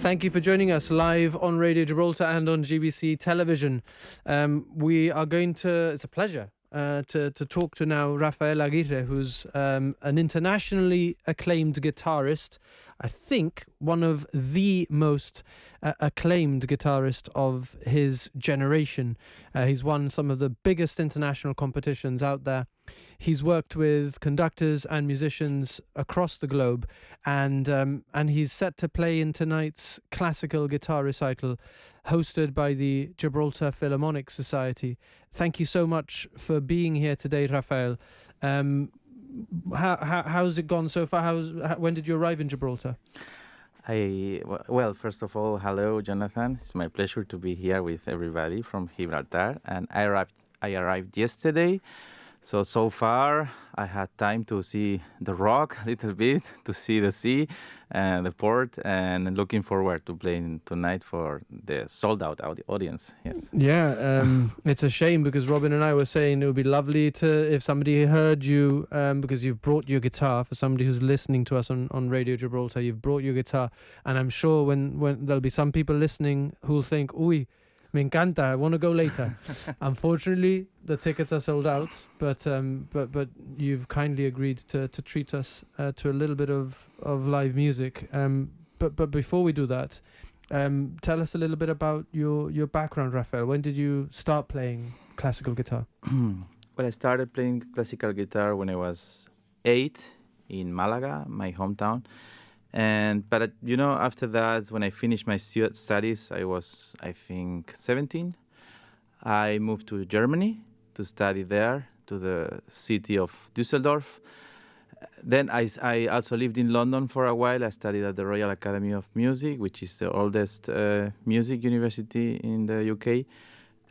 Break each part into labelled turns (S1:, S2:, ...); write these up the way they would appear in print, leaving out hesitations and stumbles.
S1: Thank you for joining us live on Radio Gibraltar and on GBC television. We are going to, it's a pleasure to talk to now Rafael Aguirre, who's an internationally acclaimed guitarist. I think one of the most acclaimed guitarist of his generation. He's won some of the biggest international competitions out there. He's worked with conductors and musicians across the globe, and he's set to play in tonight's Classical Guitar Recital hosted by the Gibraltar Philharmonic Society. Thank you so much for being here today, Rafael. How's it gone so far? When did you arrive in Gibraltar?
S2: Well, first of all, hello, Jonathan. It's my pleasure to be here with everybody from Gibraltar. And I arrived yesterday. So far, I had time to see the rock a little bit, to see the sea and the port, and looking forward to playing tonight for the sold-out audience. Yes.
S1: Yeah, it's a shame because Robin and I were saying it would be lovely if somebody heard you, because you've brought your guitar. For somebody who's listening to us on Radio Gibraltar, you've brought your guitar, and I'm sure when there'll be some people listening who'll think, "Uy, me encanta, I want to go later." Unfortunately, the tickets are sold out, but you've kindly agreed to treat us to a little bit of live music. But before we do that, tell us a little bit about your background, Rafael. When did you start playing classical guitar?
S2: Well, I started playing classical guitar when I was 8 in Malaga, my hometown. But after that, when I finished my studies, I was, I think, 17. I moved to Germany to study there, to the city of Düsseldorf. Then I also lived in London for a while. I studied at the Royal Academy of Music, which is the oldest music university in the UK.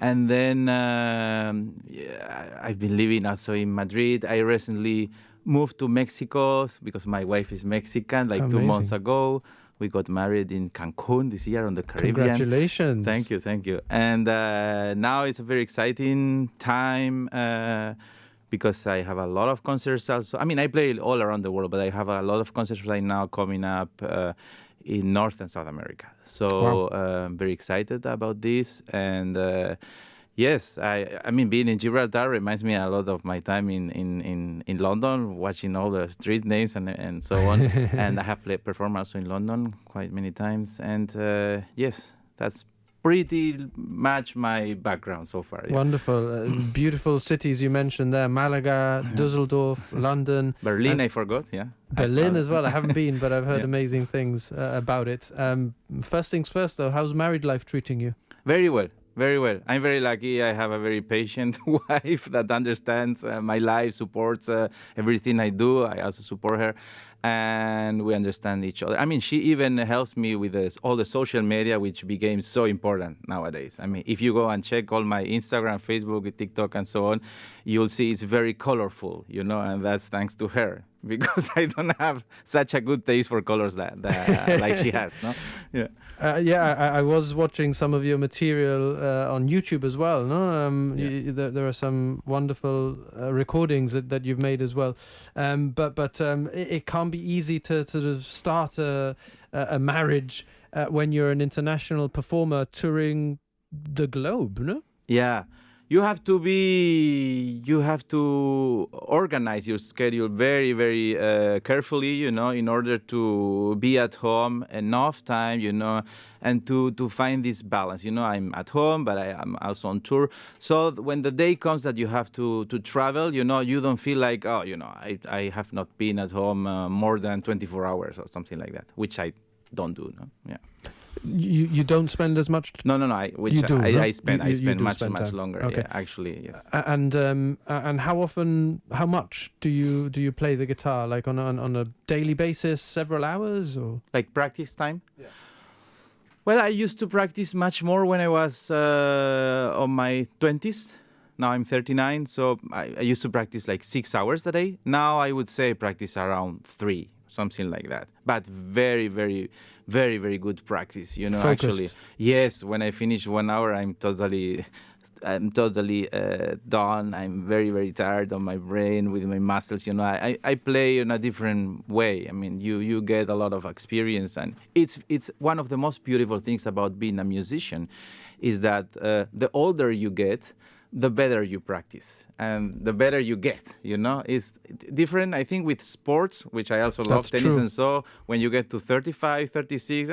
S2: And then I've been living also in Madrid. I recently moved to Mexico because my wife is Mexican, like
S1: Amazing.
S2: 2 months ago. We got married in Cancun this year on the Caribbean.
S1: Congratulations.
S2: Thank you. And now it's a very exciting time because I have a lot of concerts also. I mean, I play all around the world, but I have a lot of concerts right now coming up in North and South America. So
S1: Wow.
S2: I'm very excited about this. And yes, I mean, being in Gibraltar reminds me a lot of my time in London, watching all the street names and so on. And I have performed also in London quite many times. And yes, that's pretty much my background so far. Yeah.
S1: Wonderful. Beautiful cities you mentioned there. Malaga, Düsseldorf, London.
S2: Berlin, I forgot, yeah.
S1: Berlin as well. I haven't been, but I've heard
S2: Yeah.
S1: amazing things about it. First things first, though, how's married life treating you?
S2: Very well. Very well. I'm very lucky. I have a very patient wife that understands my life, supports everything I do. I also support her, and we understand each other. I mean, she even helps me with all the social media, which became so important nowadays. I mean, if you go and check all my Instagram, Facebook, TikTok, and so on, you'll see it's very colorful, and that's thanks to her. Because I don't have such a good taste for colors that like she has, no? Yeah.
S1: I was watching some of your material on YouTube as well, no?
S2: Yeah.
S1: There are some wonderful recordings that you've made as well. But it can't be easy to sort of start a marriage when you're an international performer touring the globe, no?
S2: Yeah. You have to organize your schedule very, very carefully, in order to be at home enough time, and to find this balance. I'm at home, but I'm also on tour. So when the day comes that you have to travel, you don't feel like, I have not been at home more than 24 hours or something like that, which I don't do, no? Yeah.
S1: You don't spend as much.
S2: No. I spend much
S1: time.
S2: longer.
S1: Okay.
S2: Yeah, actually, yes.
S1: And how much do you play the guitar? Like on a daily basis, several hours, or
S2: Like practice time?
S1: Yeah.
S2: Well, I used to practice much more when I was on my 20s. Now I'm 39, so I used to practice like 6 hours a day. Now I would say practice around 3, something like that. But very, very, very, very good practice,
S1: Focused.
S2: actually. Yes, when I finish 1 hour, I'm totally I'm totally done. I'm very, very tired on my brain with my muscles. You know, I play in a different way. I mean, you get a lot of experience, and it's one of the most beautiful things about being a musician, is that the older you get, the better you practice and the better you get, you know. It's different, I think, with sports, which I also love, tennis.
S1: True.
S2: And so when you get to 35, 36,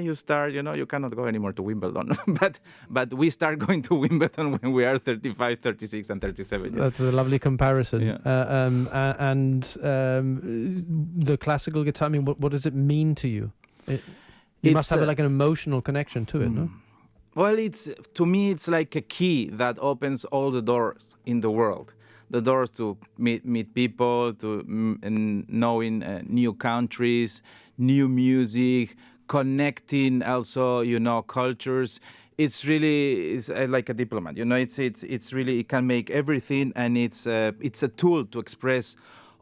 S2: you start, you know, you cannot go anymore to Wimbledon. but we start going to Wimbledon when we are 35, 36 and 37.
S1: That's a lovely comparison.
S2: Yeah.
S1: The classical guitar, I mean, what does it mean to you? You must have like an emotional connection to it, no?
S2: Well, to me, it's like a key that opens all the doors in the world. The doors to meet people, to knowing new countries, new music, connecting also, you know, cultures. It's really like a diplomat, you know. It's really, it can make everything, and it's a tool to express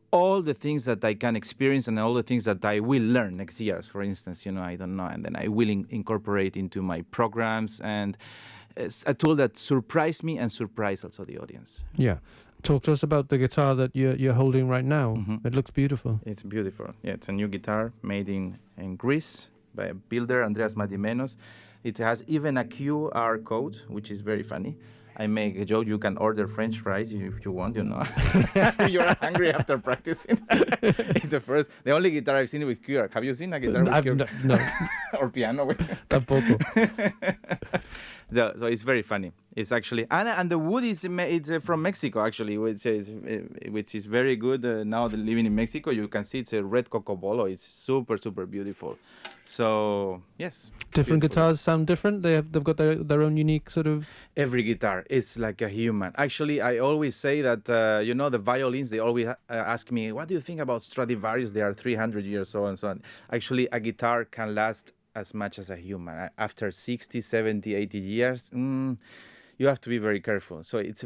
S2: all the things that I can experience and all the things that I will learn next year. For instance, you know, I don't know, and then I will incorporate into my programs, and it's a tool that surprised me and surprised also the audience.
S1: Yeah. Talk to us about the guitar that you're holding right now. Mm-hmm. It looks beautiful.
S2: It's beautiful. Yeah, it's a new guitar made in Greece by a builder, Andreas Madimenos. It has even a QR code, which is very funny. I make a joke, you can order French fries if you want, you know. You're hungry after practicing. It's the only guitar I've seen with QR. Have you seen a guitar with QR?
S1: No.
S2: Or piano with?
S1: Tampoco.
S2: So it's very funny. It's actually, and the wood is from Mexico, actually, which is very good. Now living in Mexico, you can see it's a red cocobolo. It's super, super beautiful. So, yes.
S1: Different
S2: beautiful.
S1: Guitars sound different? They've got their own unique sort of...
S2: Every guitar is like a human. Actually, I always say that, you know, the violins, they always ask me, what do you think about Stradivarius? They are 300 years old and so on. Actually, a guitar can last as much as a human. After 60, 70, 80 years, you have to be very careful. So it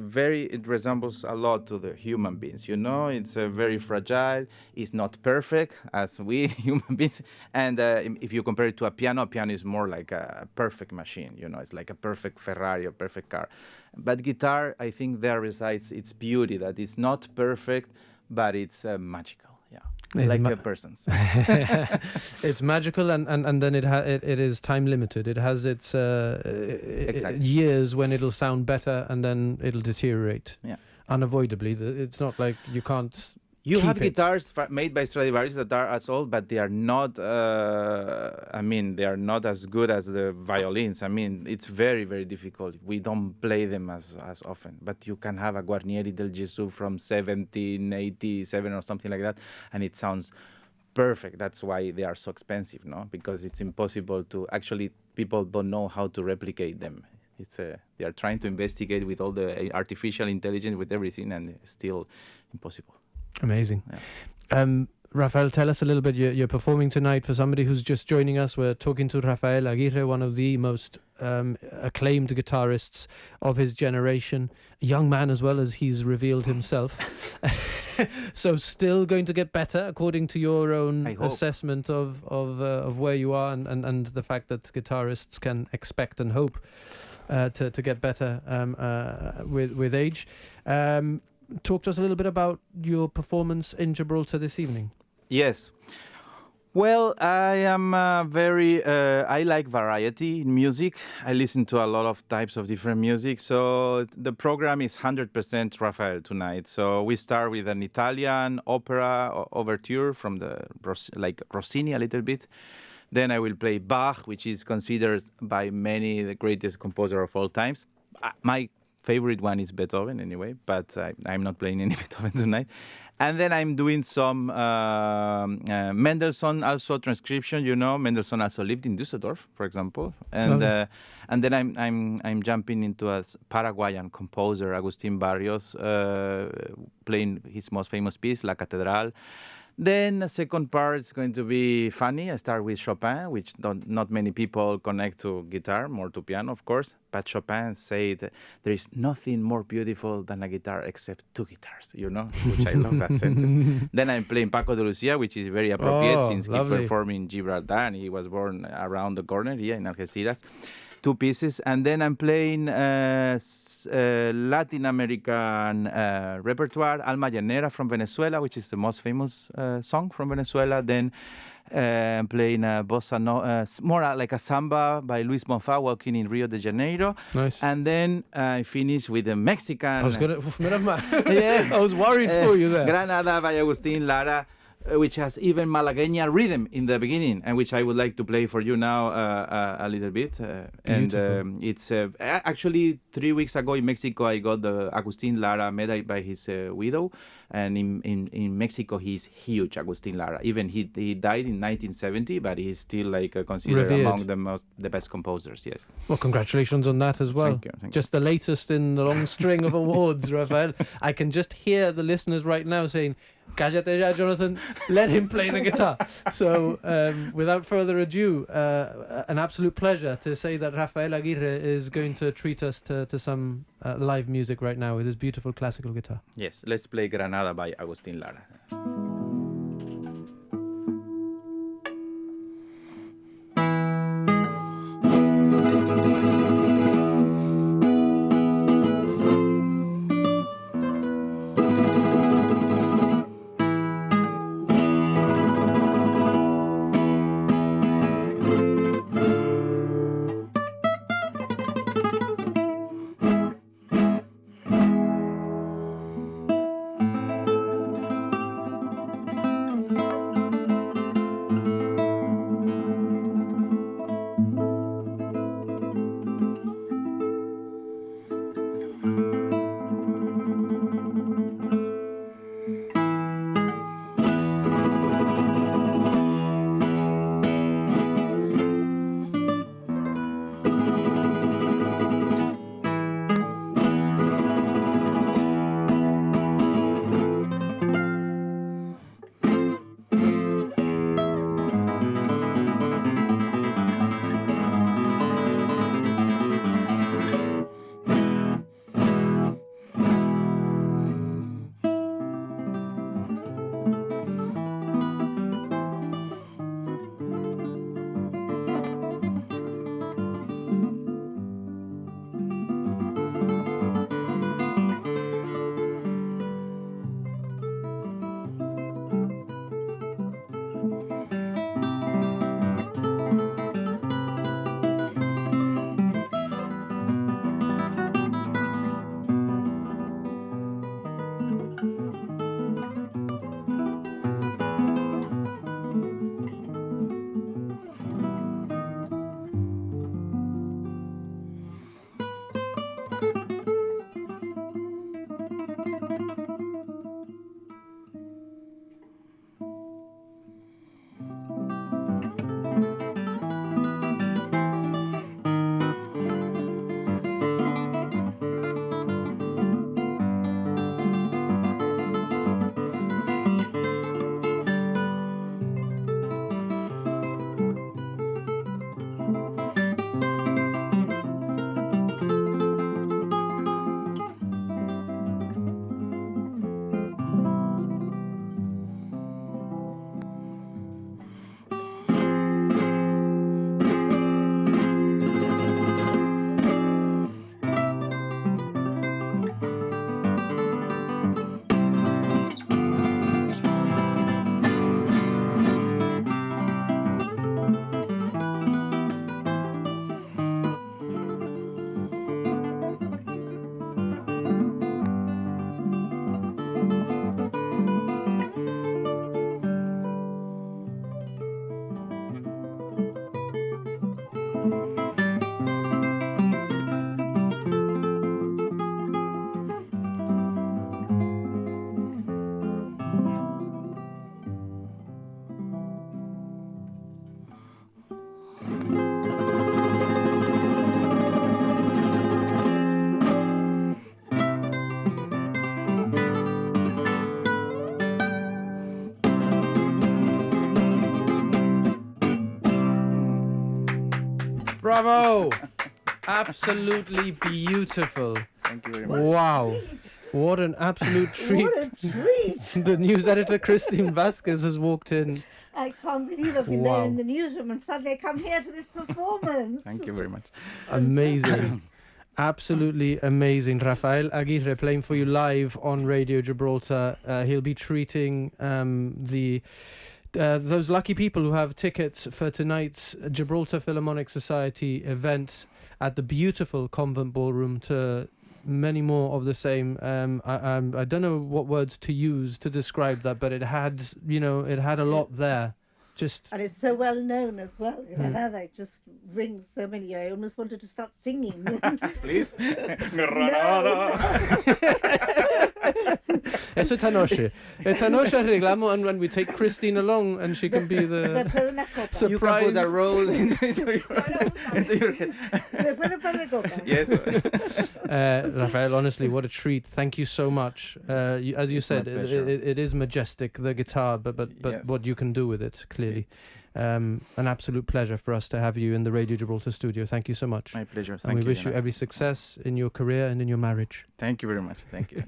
S2: resembles a lot to the human beings, you know. It's very fragile. It's not perfect as we human beings. And if you compare it to a piano is more like a perfect machine, you know. It's like a perfect Ferrari, a perfect car. But guitar, I think there resides its beauty, that it's not perfect, but it's magical. Yeah, like a person's.
S1: It's magical, and then it is time limited. It has its
S2: exactly.
S1: years when it'll sound better, and then it'll deteriorate.
S2: Yeah,
S1: unavoidably. It's not like you can't.
S2: You have guitars made by Stradivarius that are as old, but they are not. They are not as good as the violins. I mean, it's very, very difficult. We don't play them as often. But you can have a Guarnieri del Gesù from 1787 or something like that, and it sounds perfect. That's why they are so expensive, no? Because it's impossible to actually. People don't know how to replicate them. They are trying to investigate with all the artificial intelligence, with everything, and it's still impossible.
S1: Amazing. Yeah. Rafael, tell us a little bit. You're performing tonight. For somebody who's just joining us, we're talking to Rafael Aguirre, one of the most acclaimed guitarists of his generation, a young man as well, as he's revealed himself. So still going to get better, according to your own assessment of where you are, and the fact that guitarists can expect and hope to get better with age. Talk to us a little bit about your performance in Gibraltar this evening.
S2: Yes. Well, I am I like variety in music. I listen to a lot of types of different music. So the program is 100% Rafael tonight. So we start with an Italian opera overture from Rossini a little bit. Then I will play Bach, which is considered by many the greatest composer of all times. My favorite one is Beethoven anyway, but I'm not playing any Beethoven tonight. And then I'm doing some Mendelssohn also transcription. You know, Mendelssohn also lived in Düsseldorf, for example. And then I'm jumping into a Paraguayan composer, Agustin Barrios, playing his most famous piece, La Catedral. Then the second part is going to be funny. I start with Chopin, which not many people connect to guitar, more to piano, of course. But Chopin said there is nothing more beautiful than a guitar except two guitars, you know, which I love that sentence. Then I'm playing Paco de Lucia, which is very appropriate since he performed in Gibraltar and he was born around the corner here in Algeciras. 2 pieces, and then I'm playing Latin American repertoire, Alma Llanera from Venezuela, which is the most famous song from Venezuela. Then I'm playing bossa nova, more like a samba by Luis Bonfa, working in Rio de Janeiro.
S1: Nice.
S2: And then I finish with the Mexican.
S1: I was gonna.
S2: Yeah.
S1: I was worried for you there.
S2: Granada by Agustin Lara, which has even Malagueña rhythm in the beginning, and which I would like to play for you now a little bit. And it's actually 3 weeks ago in Mexico, I got the Agustin Lara medal by his widow, and in Mexico he's huge, Agustin Lara. Even he died in 1970, but he's still like considered
S1: Revered.
S2: among the best composers. Yes.
S1: Well, congratulations on that as well.
S2: Thank you.
S1: Just the latest in the long string of awards, Rafael. I can just hear the listeners right now saying, "Cállate ya, Jonathan, let him play the guitar." So, without further ado, an absolute pleasure to say that Rafael Aguirre is going to treat us to some live music right now with his beautiful classical guitar.
S2: Yes, let's play Granada by Agustin Lara.
S1: Bravo! Absolutely beautiful.
S2: Thank you very much.
S1: Wow. What an absolute treat.
S3: What a treat!
S1: The news editor, Christine Vasquez, has walked in
S3: I can't believe I've been there in the newsroom and suddenly I come here to this performance.
S2: Thank you very much.
S1: Amazing. Absolutely amazing. Rafael Aguirre playing for you live on Radio Gibraltar. He'll be treating those lucky people who have tickets for tonight's Gibraltar Philharmonic Society event at the beautiful Convent Ballroom to many more of the same. I don't know what words to use to describe that, but it had a lot there.
S3: And it's so well known as well. You know, now that just rings so many. I almost wanted to start singing.
S2: Please.
S1: Eso Tanoshe. Tanoshe arreglamos, and when we take Christine along, and she can be the surprise.
S2: You can put a rose into your head. Yes.
S1: Rafael, honestly, what a treat. Thank you so much. As you said, it is majestic, the guitar, but yes, what you can do with it, clearly. An absolute pleasure for us to have you in the Radio Gibraltar studio. Thank you so much.
S2: My pleasure.
S1: And we wish you every success in your career and in your marriage.
S2: Thank you very much. Thank you.